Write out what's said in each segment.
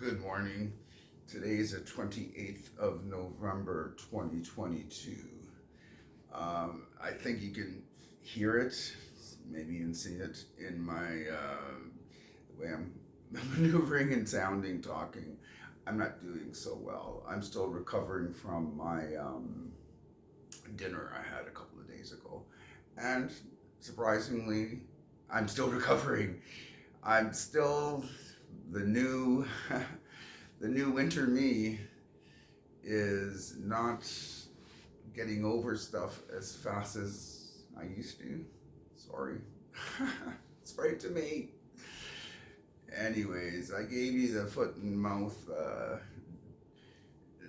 Good morning. Today is the 28th of November 2022. I think you can hear it, maybe even see it in my the way I'm maneuvering and sounding, talking. I'm not doing so well. I'm still recovering from my dinner I had a couple of days ago. And surprisingly, I'm still recovering. I'm still the new the new winter me is not getting over stuff as fast as I used to. Sorry. It's right to me. Anyways, I gave you the foot and mouth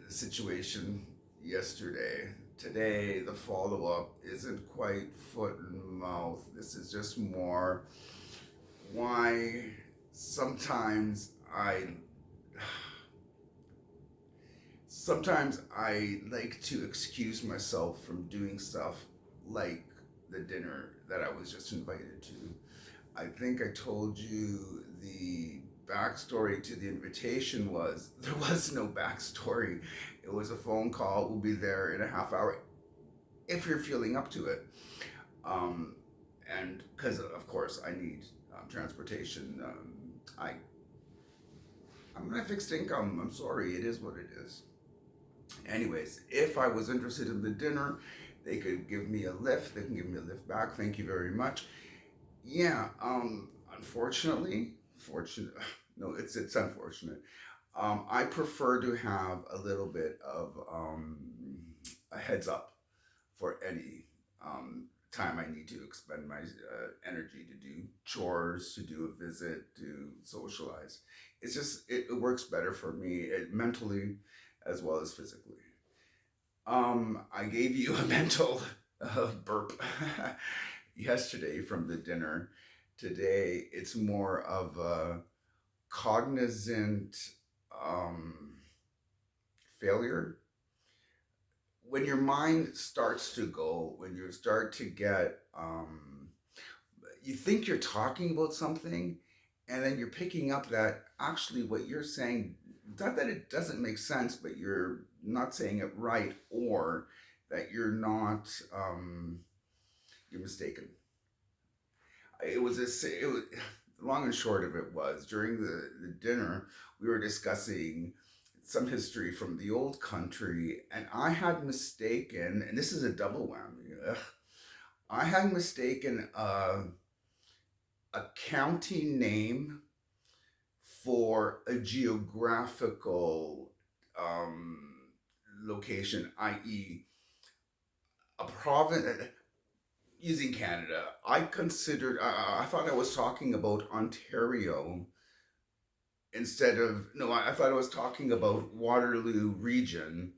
situation yesterday. Today, the follow up isn't quite foot and mouth. This is just more why sometimes I sometimes I like to excuse myself from doing stuff like the dinner that I was just invited to. I think I told you the backstory to the invitation was there was no backstory. It was a phone call. We'll be there in a half hour if you're feeling up to it. Um, and because of course I need transportation. I'm on a fixed income. I'm sorry. It is what it is. Anyways, if I was interested in the dinner, they could give me a lift. They can give me a lift back. Thank you very much. Yeah. Unfortunately, fortunate. No, it's unfortunate. I prefer to have a little bit of a heads up for any time I need to expend my energy to do chores, to do a visit, to socialize. It's just it works better for me mentally as well as physically. I gave you a mental burp yesterday from the dinner. Today, it's more of a cognizant um, failure. When your mind starts to go, when you start to get, you think you're talking about something, and then you're picking up that actually what you're saying, not that it doesn't make sense, but you're not saying it right, or that you're mistaken. It was long and short of it was during the dinner we were discussing some history from the old country, and I had mistaken, and this is a double whammy. I had mistaken a county name for a geographical um, location, i.e., a province. Using Canada, I thought I was talking about Ontario instead of, no, I thought I was talking about Waterloo region,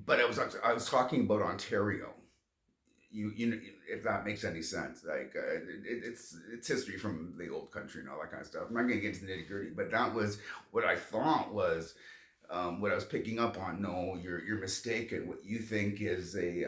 but I was talking about Ontario. You know, if that makes any sense, like it's history from the old country and all that kind of stuff. I'm not going to get into the nitty gritty, but that was what I thought was what I was picking up on. No, you're mistaken. What you think is a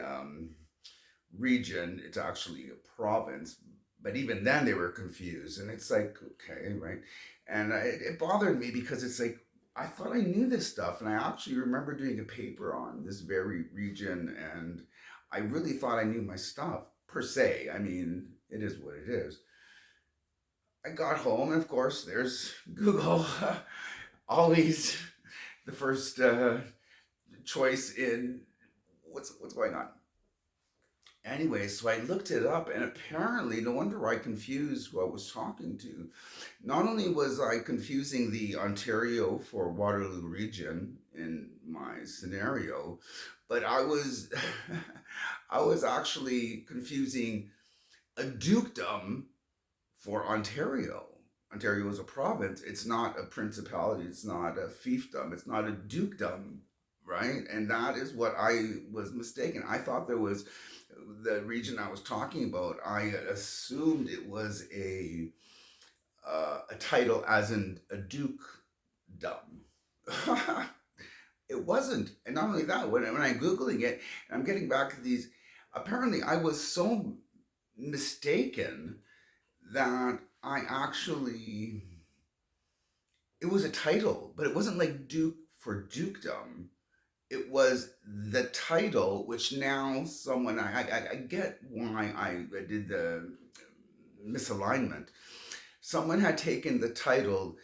region, it's actually a province. But even then, they were confused, and it's like, okay, right? And it bothered me because it's like I thought I knew this stuff, and I actually remember doing a paper on this very region, and I really thought I knew my stuff per se. I mean, it is what it is. I got home, and of course, there's Google, always the first choice in what's going on. Anyway, so I looked it up, and apparently, no wonder I confused who I was talking to. Not only was I confusing the Ontario for Waterloo region in my scenario, but I was actually confusing a dukedom for Ontario. Ontario is a province. It's not a principality. It's not a fiefdom. It's not a dukedom, right? And that is what I was mistaken. I thought there was the region I was talking about. I assumed it was a title as in a dukedom. It wasn't, and not only that, when I'm googling it, I'm getting back to these. Apparently, I was so mistaken that I actually it was a title, but it wasn't like Duke for dukedom. It was the title, which now someone I get why I did the misalignment. Someone had taken the title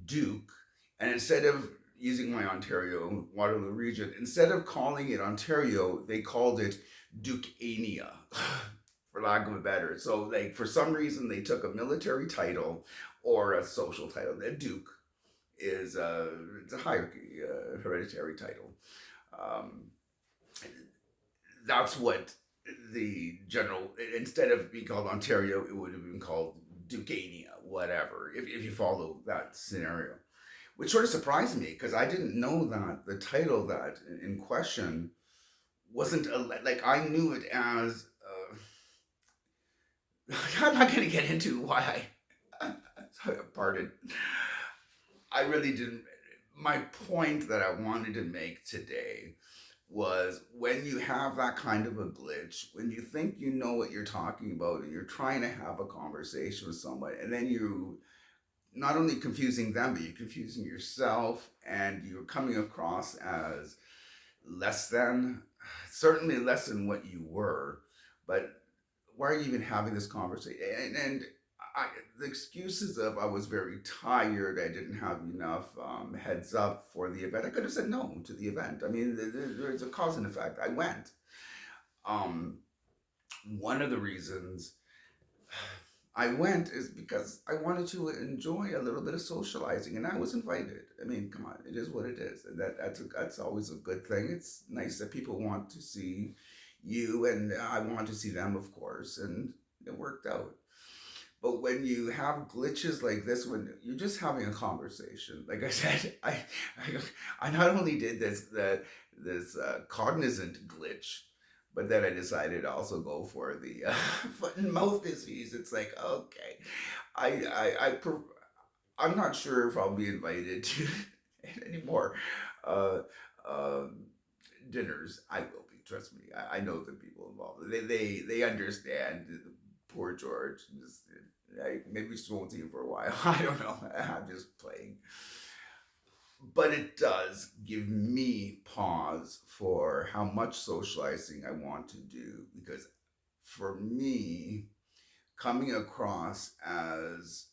Duke, and instead of using my Ontario Waterloo region, instead of calling it Ontario, they called it Dukeania, for lack of a better. So, like, for some reason, they took a military title or a social title. The Duke is it's a hierarchy, hereditary title. Um, that's what the general, instead of being called Ontario, it would have been called Ducania, whatever, if you follow that scenario. Which sort of surprised me because I didn't know that the title that in question wasn't like I knew it as. I'm not going to get into why I. Pardon. I really didn't. My point that I wanted to make today was when you have that kind of a glitch, when you think you know what you're talking about and you're trying to have a conversation with someone, and then you not only confusing them, but you're confusing yourself and you're coming across as less than, certainly less than what you were. But why are you even having this conversation? And the excuses of I was very tired, I didn't have enough heads up for the event. I could have said no to the event. I mean, there's a cause and effect. I went. Um, One of the reasons I went is because I wanted to enjoy a little bit of socializing, and I was invited. I mean, come on, it is what it is, and that's always a good thing. It's nice that people want to see you, and I want to see them, of course, and it worked out. But when you have glitches like this, when you're just having a conversation, like I said, I not only did this cognizant glitch, but then I decided to also go for the foot and mouth disease. It's like okay, I I'm not sure if I'll be invited to any more uh, um, dinners. I will be. Trust me. I know the people involved. They understand. Poor George. Just maybe just won't see him for a while. I don't know. I'm just playing. But it does give me pause for how much socializing I want to do because for me, coming across as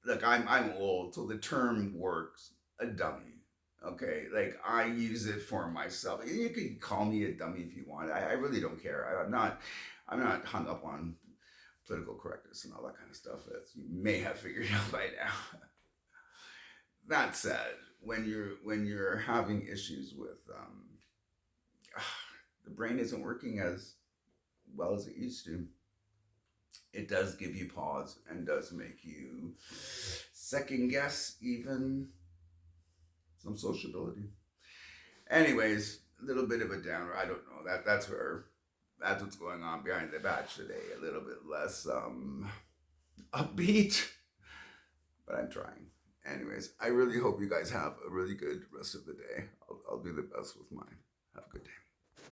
like I'm old, so the term works, a dummy. Okay, like I use it for myself. You can call me a dummy if you want. I really don't care. I'm not hung up on political correctness and all that kind of stuff, as you may have figured out by now. That said, when you're having issues with the brain isn't working as well as it used to, it does give you pause and does make you second guess even some sociability. Anyways, a little bit of a downer. I don't know. That's what's going on behind the badge today. A little bit less upbeat, but I'm trying. Anyways, I really hope you guys have a really good rest of the day. I'll do the best with mine. Have a good day.